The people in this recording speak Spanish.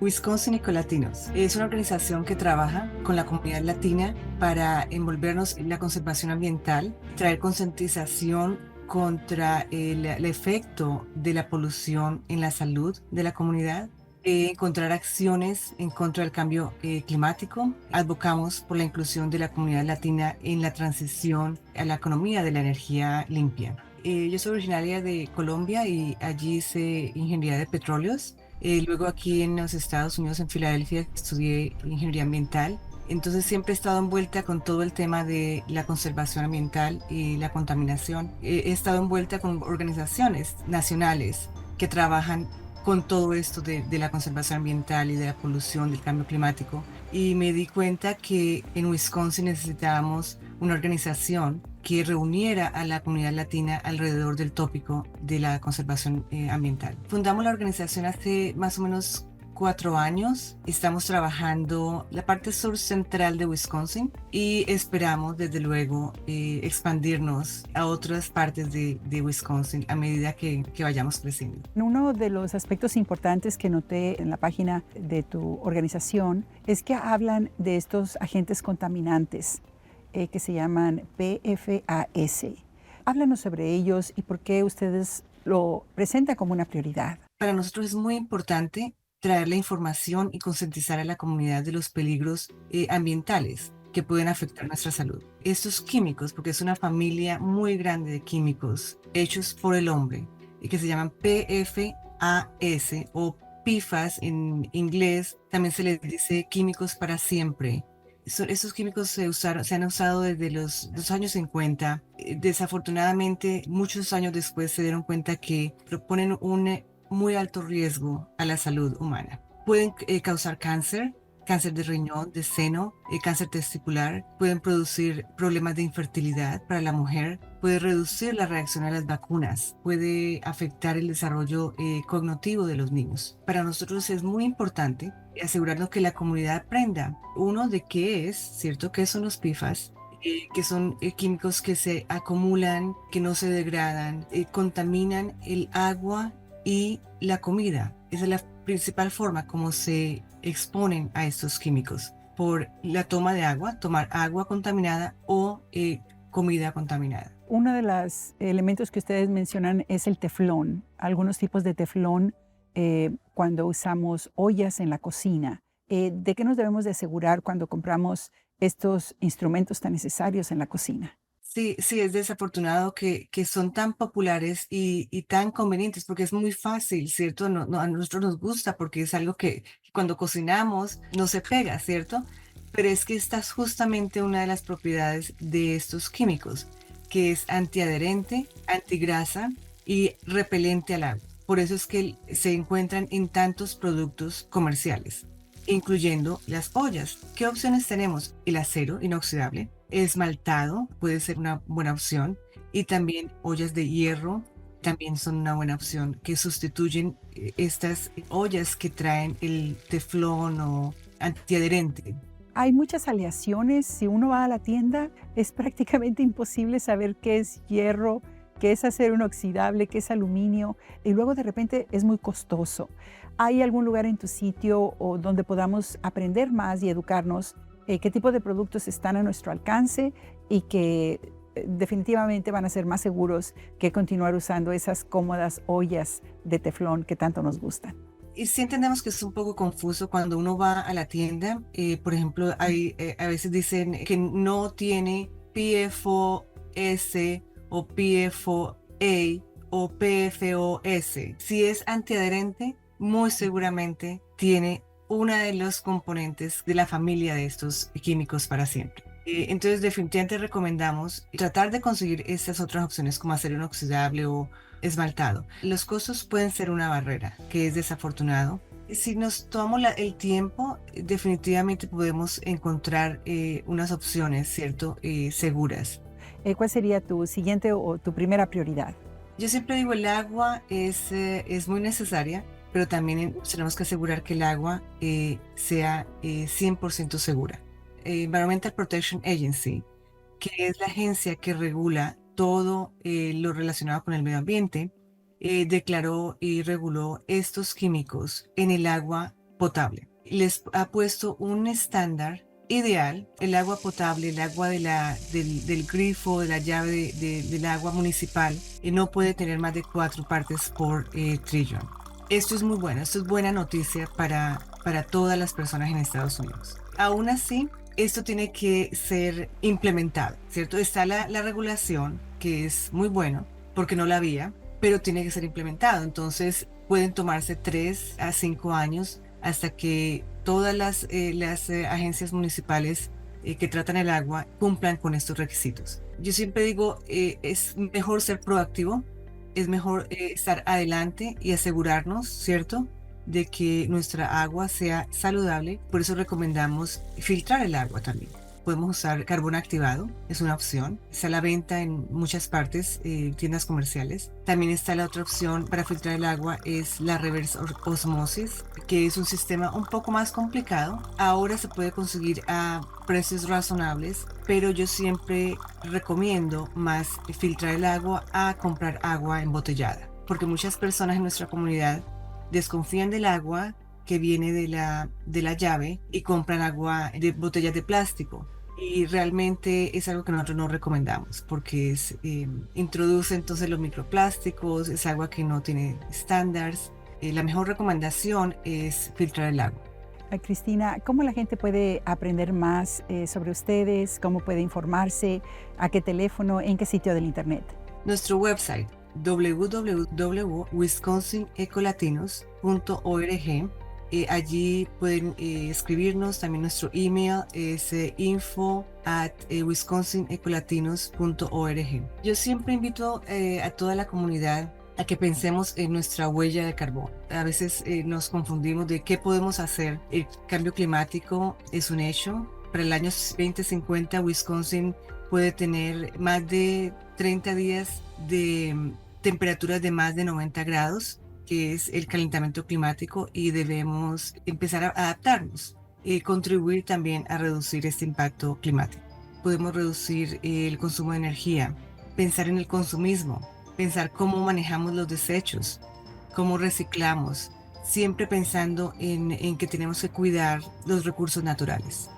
Wisconsin Ecolatinos es una organización que trabaja con la comunidad latina para envolvernos en la conservación ambiental, traer concientización contra el efecto de la polución en la salud de la comunidad, encontrar acciones en contra del cambio climático. Advocamos por la inclusión de la comunidad latina en la transición a la economía de la energía limpia. Yo soy originaria de Colombia y allí hice ingeniería de petróleos. Luego aquí en los Estados Unidos, en Filadelfia, estudié ingeniería ambiental. Entonces siempre he estado envuelta con todo el tema de la conservación ambiental y la contaminación. He estado envuelta con organizaciones nacionales que trabajan con todo esto de la conservación ambiental y de la polución, del cambio climático. Y me di cuenta que en Wisconsin necesitábamos una organización que reuniera a la comunidad latina alrededor del tópico de la conservación ambiental. Fundamos la organización hace más o menos 4 años. Estamos trabajando la parte sur central de Wisconsin y esperamos desde luego expandirnos a otras partes de Wisconsin a medida que vayamos creciendo. Uno de los aspectos importantes que noté en la página de tu organización es que hablan de estos agentes contaminantes que se llaman PFAS. Háblanos sobre ellos y por qué ustedes lo presentan como una prioridad. Para nosotros es muy importante traer la información y concientizar a la comunidad de los peligros ambientales que pueden afectar nuestra salud. Estos químicos, porque es una familia muy grande de químicos hechos por el hombre y que se llaman PFAS o PFAS en inglés, también se les dice químicos para siempre. Esos químicos se han usado desde los años 50. Desafortunadamente, muchos años después se dieron cuenta que proponen un muy alto riesgo a la salud humana. Pueden causar cáncer, cáncer de riñón, de seno, cáncer testicular, pueden producir problemas de infertilidad para la mujer, puede reducir la reacción a las vacunas, puede afectar el desarrollo cognitivo de los niños. Para nosotros es muy importante asegurarnos que la comunidad aprenda, uno, de qué es, ¿cierto? ¿Qué son los PFAS? Que son químicos que se acumulan, que no se degradan, contaminan el agua y la comida. Esa es la principal forma como se exponen a estos químicos, por la toma de agua, tomar agua contaminada o comida contaminada. Uno de los elementos que ustedes mencionan es el teflón, algunos tipos de teflón cuando usamos ollas en la cocina. ¿De qué nos debemos de asegurar cuando compramos estos instrumentos tan necesarios en la cocina? Sí, sí, es desafortunado que son tan populares y tan convenientes porque es muy fácil, ¿cierto? A nosotros nos gusta porque es algo que cuando cocinamos no se pega, ¿cierto? Pero es que esta es justamente una de las propiedades de estos químicos, que es antiadherente, antigrasa y repelente al agua. Por eso es que se encuentran en tantos productos comerciales, incluyendo las ollas. ¿Qué opciones tenemos? El acero inoxidable, esmaltado puede ser una buena opción, y también ollas de hierro también son una buena opción, que sustituyen estas ollas que traen el teflón o antiadherente. Hay muchas aleaciones. Si uno va a la tienda, es prácticamente imposible saber qué es hierro, qué es acero inoxidable, qué es aluminio, y luego de repente es muy costoso. ¿Hay algún lugar en tu sitio o donde podamos aprender más y educarnos qué tipo de productos están a nuestro alcance y que definitivamente van a ser más seguros que continuar usando esas cómodas ollas de teflón que tanto nos gustan? Y sí entendemos que es un poco confuso cuando uno va a la tienda. Por ejemplo, a veces dicen que no tiene PFOS o PFOA o PFOS. Si es antiadherente, muy seguramente tiene una de los componentes de la familia de estos químicos para siempre. Entonces, definitivamente recomendamos tratar de conseguir estas otras opciones como acero inoxidable o esmaltado. Los costos pueden ser una barrera, que es desafortunado. Si nos tomamos el tiempo, definitivamente podemos encontrar unas opciones, ¿cierto? Seguras. ¿Cuál sería tu siguiente o tu primera prioridad? Yo siempre digo, el agua es muy necesaria, pero también tenemos que asegurar que el agua sea 100% segura. Environmental Protection Agency, que es la agencia que regula todo lo relacionado con el medio ambiente, declaró y reguló estos químicos en el agua potable. Les ha puesto un estándar ideal. El agua potable, el agua del grifo, de la llave del agua municipal, no puede tener más de 4 partes por trillón. Esto es muy bueno, esto es buena noticia para todas las personas en Estados Unidos. Aún así, esto tiene que ser implementado, ¿cierto? Está la regulación, que es muy bueno, porque no la había, pero tiene que ser implementado. Entonces, pueden tomarse 3 a 5 años hasta que todas las agencias municipales que tratan el agua cumplan con estos requisitos. Yo siempre digo, es mejor ser proactivo, es mejor estar adelante y asegurarnos, ¿cierto?, de que nuestra agua sea saludable. Por eso recomendamos filtrar el agua también. Podemos usar carbón activado, es una opción. Está a la venta en muchas partes, tiendas comerciales. También está la otra opción para filtrar el agua, es la reverse osmosis, que es un sistema un poco más complicado. Ahora se puede conseguir a precios razonables, pero yo siempre recomiendo más filtrar el agua a comprar agua embotellada, porque muchas personas en nuestra comunidad desconfían del agua que viene de la llave y compran agua de botellas de plástico. Y realmente es algo que nosotros no recomendamos porque introduce entonces los microplásticos, es agua que no tiene estándares. La mejor recomendación es filtrar el agua. Cristina, ¿cómo la gente puede aprender más sobre ustedes? ¿Cómo puede informarse? ¿A qué teléfono? ¿En qué sitio del internet? Nuestro website www.wisconsinecolatinos.org. Allí pueden escribirnos. También nuestro email es info@wisconsinecolatinos.org. Yo siempre invito a toda la comunidad a que pensemos en nuestra huella de carbón. A veces nos confundimos de qué podemos hacer. El cambio climático es un hecho. Para el año 2050, Wisconsin puede tener más de 30 días de temperaturas de más de 90 grados, que es el calentamiento climático, y debemos empezar a adaptarnos y contribuir también a reducir este impacto climático. Podemos reducir el consumo de energía, pensar en el consumismo, pensar cómo manejamos los desechos, cómo reciclamos, siempre pensando en que tenemos que cuidar los recursos naturales.